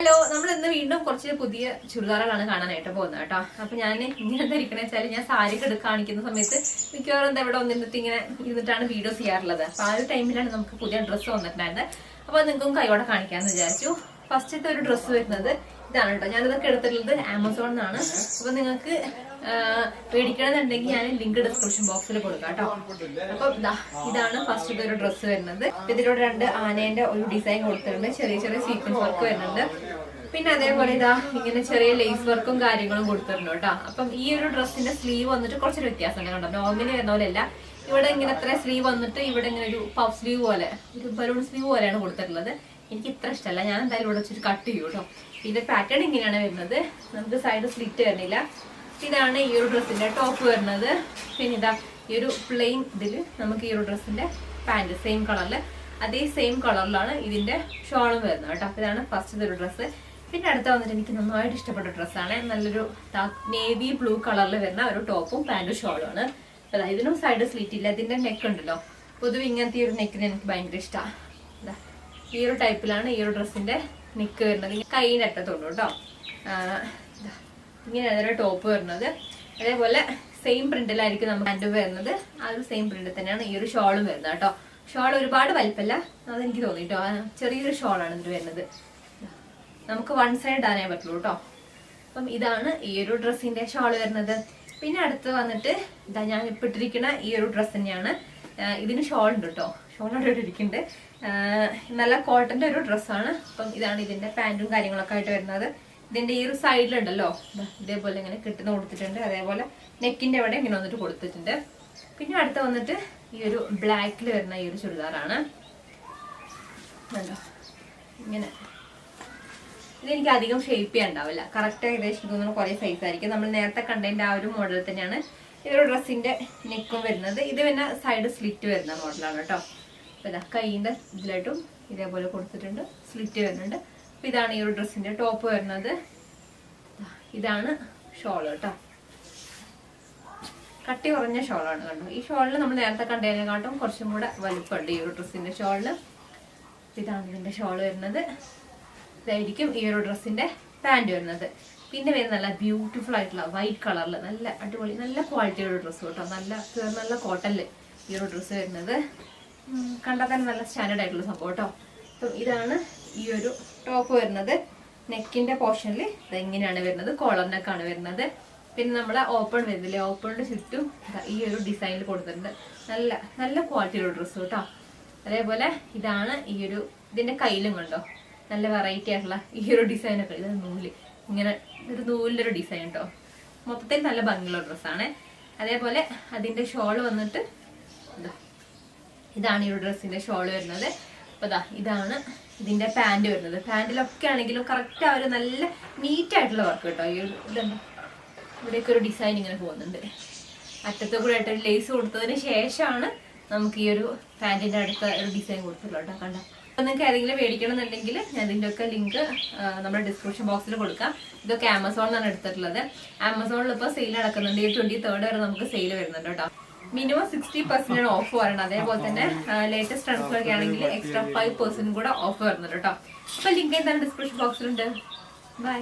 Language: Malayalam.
ഹലോ, നമ്മൾ ഇന്ന് വീണ്ടും കുറച്ച് പുതിയ ചുരിദാറുകളാണ് കാണാനായിട്ട് പോകുന്നത് കേട്ടോ. അപ്പൊ ഞാൻ ഇങ്ങനെ ധരിക്കണ വെച്ചാൽ ഞാൻ സാരി ഒക്കെ കാണിക്കുന്ന സമയത്ത് മിക്കവാറും എന്താ ഇവിടെ ഒന്നിട്ട് ഇങ്ങനെ ഇരുന്നിട്ടാണ് വീഡിയോസ് ചെയ്യാറുള്ളത്. അപ്പൊ ആ ഒരു ടൈമിലാണ് നമുക്ക് പുതിയ ഡ്രസ്സ് വന്നിട്ടുണ്ടായിരുന്നത്. അപ്പൊ നിങ്ങൾക്കും കൈയോടെ കാണിക്കാന്ന് വിചാരിച്ചു. ഫസ്റ്റത്തെ ഒരു ഡ്രസ്സ് വരുന്നത് ഇതാണ് കേട്ടോ. ഞാനിതൊക്കെ എടുത്തിട്ടുള്ളത് ആമസോണിൽ നിന്നാണ്. അപ്പൊ നിങ്ങൾക്ക് പേടിക്കണമെന്നുണ്ടെങ്കിൽ ഞാൻ ലിങ്ക് ഡിസ്ക്രിപ്ഷൻ ബോക്സിൽ കൊടുക്കാം കേട്ടോ. അപ്പൊ ഇതാണ് ഫസ്റ്റത്തെ ഒരു ഡ്രസ്സ് വരുന്നത്. ഇതിലൂടെ 2 ആനേന്റെ ഒരു ഡിസൈൻ കൊടുത്തിട്ടുണ്ട്. ചെറിയ ചെറിയ സീക്വൻസ് വർക്ക് വരുന്നുണ്ട്. പിന്നെ അതേപോലെ ഇങ്ങനെ ചെറിയ ലേസ് വർക്കും കാര്യങ്ങളും കൊടുത്തിട്ടുണ്ട് കേട്ടോ. അപ്പം ഈ ഒരു ഡ്രസ്സിന്റെ സ്ലീവ് വന്നിട്ട് കുറച്ചൊരു വ്യത്യാസമുണ്ട് കേട്ടോ. നോർമലി വരുന്ന പോലെയല്ല. ഇവിടെ ഇങ്ങനെ ഇത്ര സ്ലീവ് വന്നിട്ട് ഇവിടെ ഇങ്ങനെ ഒരു പഫ് സ്ലീവ് പോലെ, ഒരു ബലൂൺ സ്ലീവ് പോലെയാണ് കൊടുത്തിട്ടുള്ളത്. എനിക്ക് ഇത്ര ഇഷ്ടമല്ല. ഞാൻ എന്തായാലും ഇവിടെ വെച്ചിട്ട് കട്ട് ചെയ്യും കേട്ടോ. ഇതിന്റെ പാറ്റേൺ ഇങ്ങനെയാണ് വരുന്നത്. നമുക്ക് സൈഡ് സ്ലിറ്റ് വരുന്നില്ല. ഇതാണ് ഈ ഒരു ഡ്രസ്സിന്റെ ടോപ്പ് വരുന്നത്. പിന്നെ ഇതാ ഈ ഒരു പ്ലെയിൻ ഇതിൽ നമുക്ക് ഈ ഒരു ഡ്രസ്സിന്റെ പാന്റ് സെയിം കളറിൽ, അതേ സെയിം കളറിലാണ് ഇതിന്റെ ഷോളും വരുന്നത് കേട്ടോ. അപ്പൊ ഇതാണ് ഫസ്റ്റ് ഒരു ഡ്രസ്സ്. പിന്നെ അടുത്ത വന്നിട്ട് എനിക്ക് നന്നായിട്ട് ഇഷ്ടപ്പെട്ട ഡ്രസ്സാണ്. നല്ലൊരു നേവി ബ്ലൂ കളറിൽ വരുന്ന ഒരു ടോപ്പും പാന്റും ഷോളും ആണ്. അതാ ഇതിനും സൈഡ് സ്ലിറ്റ് ഇല്ല. ഇതിന്റെ നെക്ക് ഉണ്ടല്ലോ, പൊതുവെ ഇങ്ങനത്തെ ഈ ഒരു നെക്കിന് എനിക്ക് ഭയങ്കര ഇഷ്ടമാണ്. ഈ ഒരു ടൈപ്പിലാണ് ഈ ഒരു ഡ്രസ്സിന്റെ നെക്ക് വരുന്നത്. കൈയിൻ്റെ അറ്റത്തുള്ളൂ കേട്ടോ. ഇങ്ങനെയാണ് ഒരു ടോപ്പ് വരുന്നത്. അതേപോലെ സെയിം പ്രിന്റിലായിരിക്കും നമുക്ക് പാൻറ്റും വരുന്നത്. ആ ഒരു സെയിം പ്രിന്റിൽ തന്നെയാണ് ഈ ഒരു ഷോളും വരുന്നത് കേട്ടോ. ഷോൾ ഒരുപാട് വലിപ്പല്ല, അതെനിക്ക് തോന്നി കേട്ടോ. ചെറിയൊരു ഷോളാണ് ഇത് വരുന്നത്. നമുക്ക് വൺ സൈഡ് ഇടാനേ പറ്റുള്ളൂ കേട്ടോ. അപ്പം ഇതാണ് ഈ ഒരു ഡ്രസ്സിന്റെ ഷോൾ വരുന്നത്. പിന്നെ അടുത്ത് വന്നിട്ട് ഇതാ ഞാൻ ഇപ്പം ഇട്ടിരിക്കുന്ന ഈ ഒരു ഡ്രസ്സ് തന്നെയാണ്. ഇതിന് ഷോൾ ഉണ്ട് കേട്ടോ. ഷോളോടെ ഇരിക്കുന്നുണ്ട്. നല്ല കോട്ടന്റെ ഒരു ഡ്രസ്സാണ്. അപ്പം ഇതാണ് ഇതിന്റെ പാന്റും കാര്യങ്ങളൊക്കെ ആയിട്ട് വരുന്നത്. ഇതിന്റെ ഈ ഒരു സൈഡിലുണ്ടല്ലോ ഇതേപോലെ ഇങ്ങനെ കെട്ടുന്ന കൊടുത്തിട്ടുണ്ട്. അതേപോലെ നെക്കിന്റെ അവിടെ ഇങ്ങനെ വന്നിട്ട് കൊടുത്തിട്ടുണ്ട്. പിന്നെ അടുത്ത വന്നിട്ട് ഈ ഒരു ബ്ലാക്കിൽ വരുന്ന ഈ ഒരു ചുരിദാറാണ്. ഇങ്ങനെ ഇതെനിക്ക് അധികം ഷേപ്പ് ചെയ്യാൻ ഉണ്ടാവില്ല. കറക്റ്റ് ഏകദേശം തോന്നുന്നു കുറെ സൈസ് ആയിരിക്കും. നമ്മൾ നേരത്തെ കണ്ടതിന്റെ ആ ഒരു മോഡൽ തന്നെയാണ് ഈ ഒരു ഡ്രസ്സിന്റെ നെക്കും വരുന്നത്. ഇത് പിന്നെ സൈഡ് സ്ലിറ്റ് വരുന്ന മോഡലാണ് കേട്ടോ. അപ്പൊ ഇതാ കൈയിന്റെ ഇതിലായിട്ടും ഇതേപോലെ കൊടുത്തിട്ടുണ്ട്, സ്ലിറ്റ് വരുന്നുണ്ട്. അപ്പൊ ഇതാണ് ഈ ഒരു ഡ്രസ്സിന്റെ ടോപ്പ് വരുന്നത്. ഇതാണ് ഷോള് കേട്ടോ. കട്ടി കുറഞ്ഞ ഷോളാണ് കണ്ടോ. ഈ ഷോളിൽ നമ്മൾ നേരത്തെ കണ്ടതിനെക്കാട്ടും കുറച്ചും കൂടെ വലുപ്പമുണ്ട് ഈ ഒരു ഡ്രസ്സിന്റെ ഷോളില്. ഇതാണ് ഇതിന്റെ ഷോള് വരുന്നത്. ഇതായിരിക്കും ഈ ഒരു ഡ്രസ്സിന്റെ പാന്റ് വരുന്നത്. പിന്നെ വരുന്ന നല്ല ബ്യൂട്ടിഫുൾ ആയിട്ടുള്ള വൈറ്റ് കളറിൽ നല്ല അടിപൊളി നല്ല ക്വാളിറ്റിയുള്ള ഡ്രസ്സ് കേട്ടോ. നല്ല കോട്ടണില് ഈ ഒരു ഡ്രസ്സ് വരുന്നത്. കണ്ടാൽ തന്നെ നല്ല സ്റ്റാൻഡേർഡ് ആയിട്ടുള്ള സംഭവം കേട്ടോ. അപ്പം ഇതാണ് ഈ ഒരു ടോപ്പ് വരുന്നത്. നെക്കിന്റെ പോർഷനിൽ ഇതെങ്ങനെയാണ് വരുന്നത്, കോളർ നെക്കാണ് വരുന്നത്. പിന്നെ നമ്മളെ ഓപ്പൺ വരുന്നില്ലേ, ഓപ്പണിന്റെ ചുറ്റും ഈ ഒരു ഡിസൈനിൽ കൊടുത്തിട്ടുണ്ട്. നല്ല ക്വാളിറ്റിയുള്ള ഡ്രസ്സ് കേട്ടോ. അതേപോലെ ഇതാണ് ഈ ഒരു ഇതിന്റെ കയ്യിലും കണ്ടോ, നല്ല വെറൈറ്റി ആയിട്ടുള്ള ഈ ഒരു ഡിസൈനൊക്കെ. ഇത് നൂല്, ഇങ്ങനെ ഒരു നൂലിൻ്റെ ഒരു ഡിസൈൻ കേട്ടോ. മൊത്തത്തിൽ നല്ല ഭംഗിയുള്ള ഡ്രസ്സാണ്. അതേപോലെ അതിന്റെ ഷോള് വന്നിട്ട് ഇതാണ് ഈ ഒരു ഡ്രസ്സിന്റെ ഷോള് വരുന്നത്. അപ്പൊ ഇതാണ് ഇതിന്റെ പാന്റ് വരുന്നത്. പാന്റിലൊക്കെ ആണെങ്കിലും കറക്റ്റ് ആ ഒരു നല്ല നീറ്റ് ആയിട്ടുള്ള വർക്ക് കേട്ടോ. ഈ ഒരു ഇതുണ്ട്, ഇവിടെയൊക്കെ ഒരു ഡിസൈൻ ഇങ്ങനെ പോകുന്നുണ്ട്. അറ്റത്തെ കൂടെ ആയിട്ട് ഒരു ലേസ് കൊടുത്തതിന് ശേഷമാണ് നമുക്ക് ഈ ഒരു പാന്റിന്റെ അടുത്ത ഒരു ഡിസൈൻ കൊടുത്തിട്ടുള്ളൂ കേട്ടോ. കണ്ട. അപ്പൊ നിങ്ങൾക്ക് ഏതെങ്കിലും മേടിക്കണം എന്നുണ്ടെങ്കിൽ ഞാൻ ഇതിന്റെ ഒക്കെ ലിങ്ക് നമ്മുടെ ഡിസ്ക്രിപ്ഷൻ ബോക്സിൽ കൊടുക്കാം. ഇതൊക്കെ ആമസോണിലാണ് എടുത്തിട്ടുള്ളത്. ആമസോണിൽ ഇപ്പോൾ സെയിൽ നടക്കുന്നുണ്ട്. ഈ 23rd വരെ നമുക്ക് സെയിൽ വരുന്നുണ്ട് കേട്ടോ. മിനിമം 60% ഓഫ് വരണം. അതേപോലെ തന്നെ ലേറ്റസ്റ്റ് ട്രെൻഡ്സിലൊക്കെ ആണെങ്കിൽ എക്സ്ട്രാ 5% കൂടെ ഓഫ് വരുന്നുണ്ട് കേട്ടോ. അപ്പൊ ലിങ്ക് എന്താണ് ഡിസ്ക്രിപ്ഷൻ ബോക്സിലുണ്ട്. ബൈ.